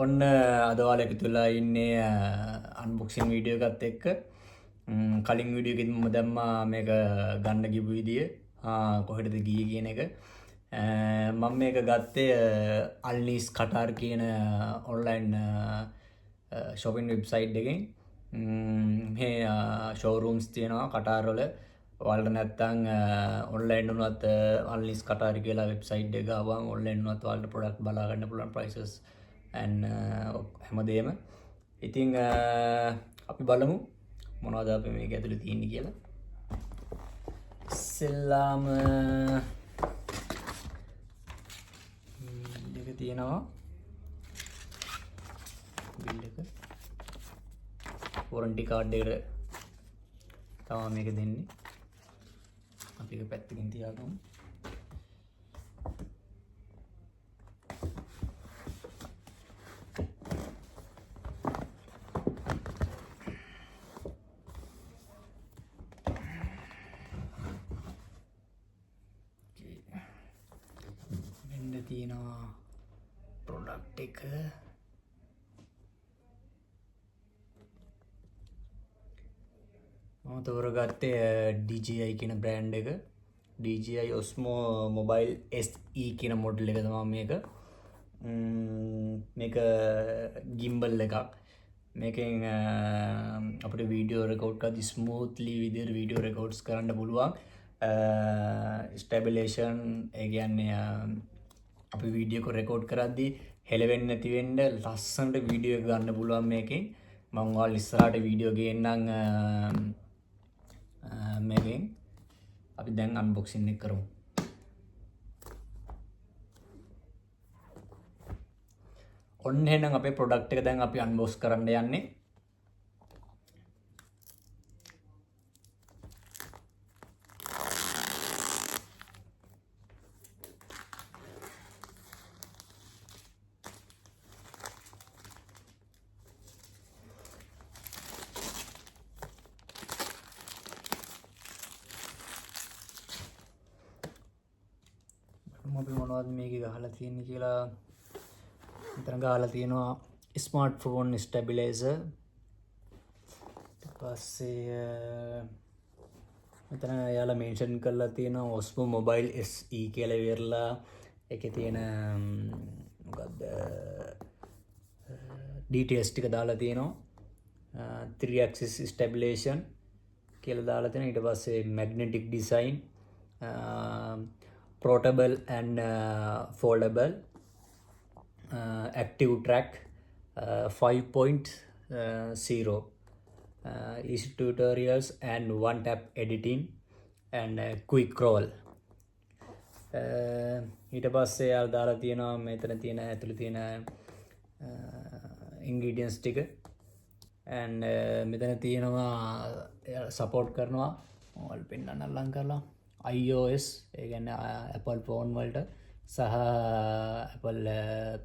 ඔන්න අද ඔයාලා එකතු වෙලා ඉන්නේ අන්බොක්සින් වීඩියෝ එකත් එක්ක. කලින් වීඩියෝ එකෙදි මම දැම්මා මේක ගන්න ගිහපු විදිය කොහෙටද ගියේ කියන එක. මම මේක ගත්තේ අල්නිස් කටාර් කියන ඔන්ලයින් shopping website එකෙන්. මේ showrooms තියෙනවා කටාර් වල. ඔයාලට නැත්තම් ඔන්ලයින් උනත් අල්නිස් කටාර් කියලා වෙබ්සයිට් එක ගාවම ඔන්ලයින් උනත් ඔයාලට ප්‍රොඩක්ට් බලා ගන්න පුළුවන් prices and හැමදේම. ඉතින් අපි බලමු මොනවද අපි මේක ඇතුලේ තියෙන්නේ කියලා. ඉස්සෙල්ලාම මේක තියෙනවා බිල් එක වොරන්ටි කාඩ් එකට තමයි මේක දෙන්නේ. අපි ඒක පැත්තකින් තියාගමු. තියෙනවා ප්‍රොඩක්ට් එක මම තෝරගත්තේ DJI කියන බ්‍රෑන්ඩ් එක. DJI Osmo Mobile SE කියන මොඩල් එක තමයි මේක. මේක gimbal එකක්. මේකෙන් අපිට වීඩියෝ රෙකෝඩ් කරද්දි ස්මූත්ලි විදිහට වීඩියෝ රෙකෝඩ්ස් කරන්න පුළුවන්. ස්ටැබිලේෂන් ඒ කියන්නේ අපි වීඩියෝ එක රෙකෝඩ් කරද්දී හෙලවෙන්නේ නැති වෙන්න ලස්සනට වීඩියෝ එක ගන්න පුළුවන් මේකෙන්. මම ඔයාලා ඉස්සරහට වීඩියෝ ගේන්නම් මේකෙන්. අපි දැන් අන්බොක්සින් එක කරමු. ඔන්න එහෙනම් අපේ ප්‍රොඩක්ට් එක දැන් අපි අන්බොක්ස් කරන්න යන්නේ. අපි මොනවද මේකේ ගහලා තියෙන්නේ කියලා. මෙතන ගහලා තියෙනවා ස්මාර්ට්ෆෝන් ස්ටැබිලයිසර්. ඊට පස්සේ මෙතන යාලා මෙන්ෂන් කරලා තියෙනවා Osmo Mobile SE කියලා ඉවරලා. ඒකේ තියෙන මොකද්ද details ටික දාලා තියෙනවා. 3 axis stabilization කියලා දාලා තියෙනවා. ඊට පස්සේ magnetic design, portable and foldable, active track, 5.0, easy tutorials and one tap editing and quick roll. ඊට පස්සේ යාලා දාලා තියෙනවා මෙතන තියෙන ඇතුළේ තියෙන ingredients ටික and මෙතන තියෙනවා support කරනවා ඔයාලා පෙන්නන්න ලං කරලා iOS ඒ කියන්නේ Apple phone වලට සහ Apple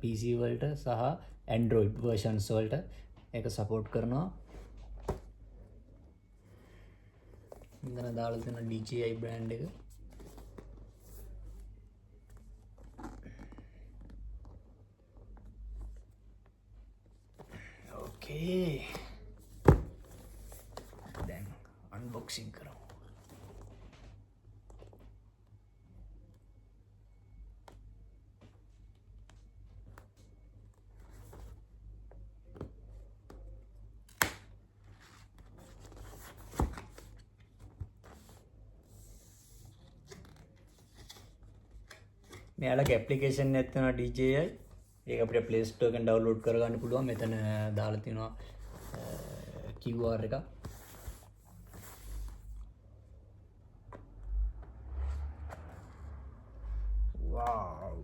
PC වලට සහ Android versions වලට ඒක support කරනවා. මෙතන දාලා තියෙන DJI brand එක. Okay. දැන් unboxing කරමු. මෙයාලගේ ඇප්ලිකේෂන් එකක් තියෙනවා DJI. ඒක අපිට Play Store එකෙන් ඩවුන්ලෝඩ් කරගන්න පුළුවන්. මෙතන දාලා තියෙනවා QR එක. wow.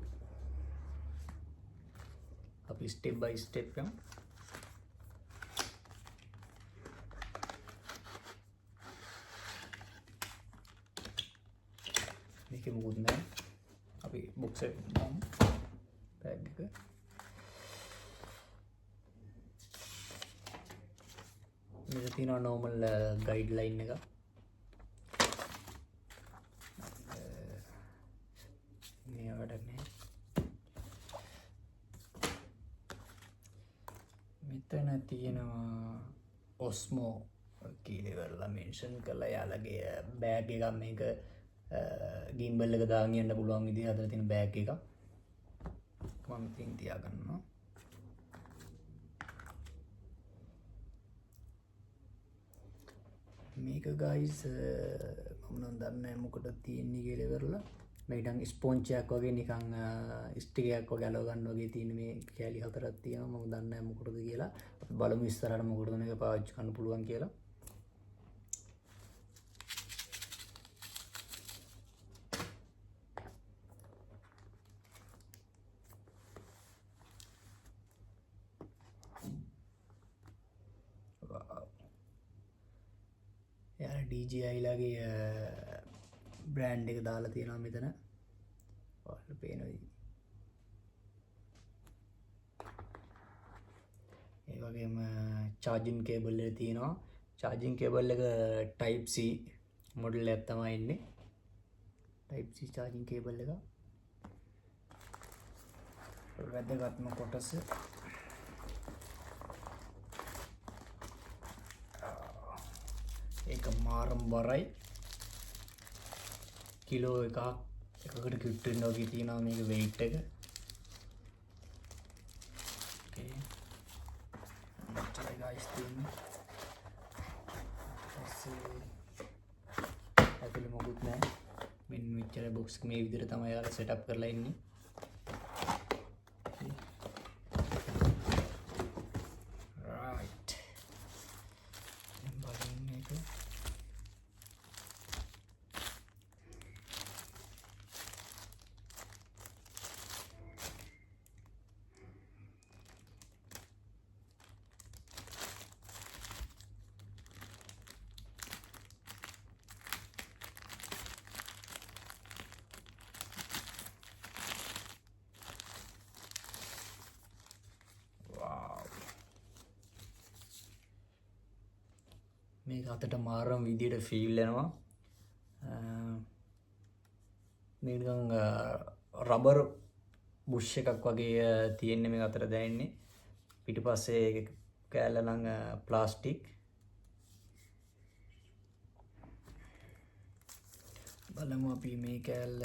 අපි step by step යමු. මේකේ මොකුත් නැහැ. අපි box එක දාමු. tag එක. මේක තියෙනවා normal guideline එක. මේ වැඩක් නෑ. මෙතන තියෙනවා ඔස්මෝ කීලෙවරලා මෙන්ෂන් කරලා යාලගේ බෑග් එකක් මේක ගිම්බල් එක දාගෙන යන්න පුළුවන් විදිහ හදලා තියෙන බෑග් එකක් මම ඉතින් තියාගන්නවා. මේක ගයිස් මම නම් දන්නේ නැහැ මොකටද තියෙන්නේ කියලා ඉවරලා මේක නිකන් ස්පොන්ජ් එකක් වගේ නිකන් ස්ටික් එකක් වගේ අලව ගන්න වගේ තියෙන මේ කෑලි හතරක් තියෙනවා. මම දන්නේ නැහැ මොකටද කියලා. අපි බලමු ඉස්සරහට මොකටද මේක පාවිච්චි කරන්න පුළුවන් කියලා. යාර DJI ලාගේ බ්‍රෑන්ඩ් එක දාලා තියෙනවා මෙතන. ඔයාලට පේනවා. ඒ වගේම charging cable එක තියෙනවා. charging cable එක type C model එකක් තමයි ඉන්නේ. type C charging cable එක. වැදගත්ම කොටස. ඒක මාරම් බරයි. කිලෝ එකකට කිට්ටු වෙනවා වගේ තියෙනවා මේක weight එක. okay. මෙච්චරයි guys තියෙන්නේ. ඇතුලේ මොකුත් නැහැ. මෙන්න මෙච්චර box එක මේ විදිහට තමයි යාලා setup කරලා ඉන්නේ. මේක අතට මාරම් විදියට ෆීල් වෙනවා. මේක නිකන් රබර් බුෂ් එකක් වගේ තියෙන්නේ මේක අතට දැනෙන්නේ. පිටිපස්සේ කෑල්ල නම් ප්ලාස්ටික්. බලමු අපි මේ කෑල්ල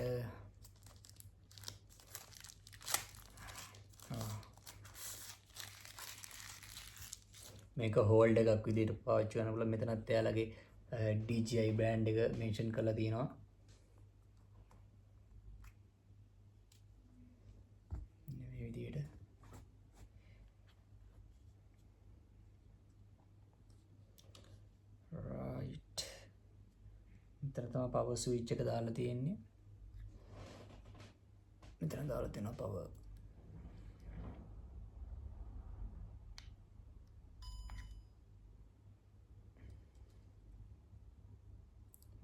මේක හෝල්ඩ් එකක් විදිහට පාවිච්චි කරන්න පුළුවන්. මෙතනත් එයාලගේ DJI බ්‍රෑන්ඩ් එක මෙන්ෂන් කරලා තියෙනවා. මේ විදිහට right. මෙතන තමයි power switch එක දාලා තියෙන්නේ. මෙතන දාලා තියෙනවා power.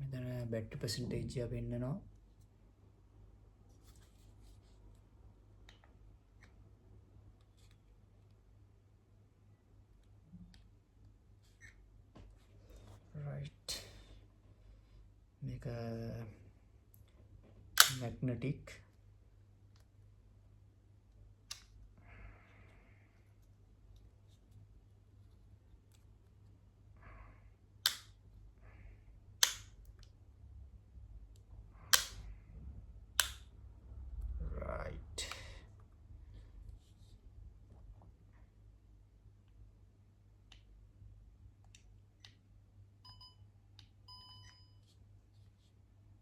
මෙතන battery percentage එක පෙන්නනවා. right. මේක magnetic.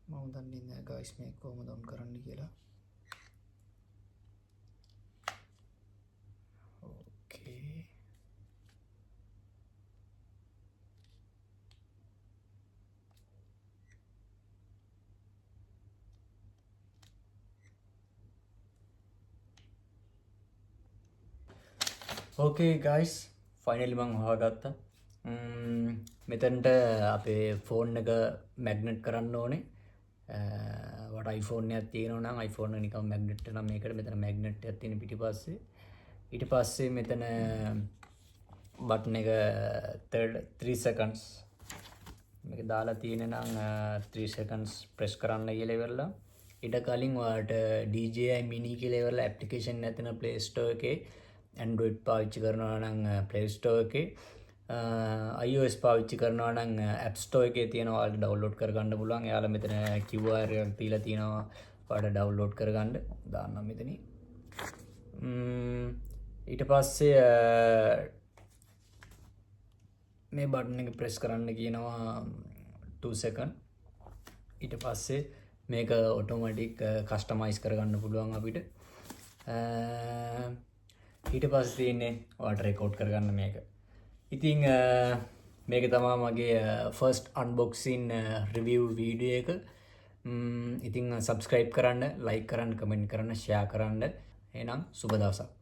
මම දන්නේ නැහැ guys මේක කොහොමද on කරන්න කියලා. okay. okay guys finally මම හොයාගත්තා. මෙතනට අපේ ෆෝන් එක මැග්නට් කරන්න ඕනේ. වට iPhone එකක් තියෙනවා නම් iPhone එක නිකන් මැග්නට් වෙනවා මේකට. මෙතන මැග්නට් එකක් තියෙන පිටිපස්සේ. ඊට පස්සේ මෙතන බටන් එක 3 seconds මේක දාලා තියෙන නම් 3 seconds press කරන්න කියලා ඉවරලා. ඊට කලින් ඔයාලට DJI mini කියලා ඉවරලා application නැතින Play Store එකේ Android පාවිච්චි කරනවා නම් Play Store එකේ, iOS පාවිච්චි කරනවා නම් App Store එකේ තියෙනවා, ඔයාලට download කරගන්න පුළුවන්. එයාලා මෙතන QR එකක් දීලා තියෙනවා ඔයාලට download කරගන්න. දාන්නම් මෙතනින්. ඊට පස්සේ මේ බටන් එක ප්‍රෙස් කරන්න කියනවා 2 second. ඊට පස්සේ මේක ඔටෝමැටික් කස්ටමයිස් කරගන්න පුළුවන් අපිට. ඊට පස්සේ තියෙන්නේ ඔයාලට රෙකෝඩ් කරගන්න මේක. ඉතින් මේක තමයි මගේ ෆර්ස්ට් අන්බොක්සින් රිවිව් වීඩියෝ එක. ඉතින් සබස්ක්‍රයිබ් කරන්න, ලයික් කරන්න, කමෙන්ට් කරන්න, ෂෙයා කරන්න. එහෙනම් සුබ දවසක්.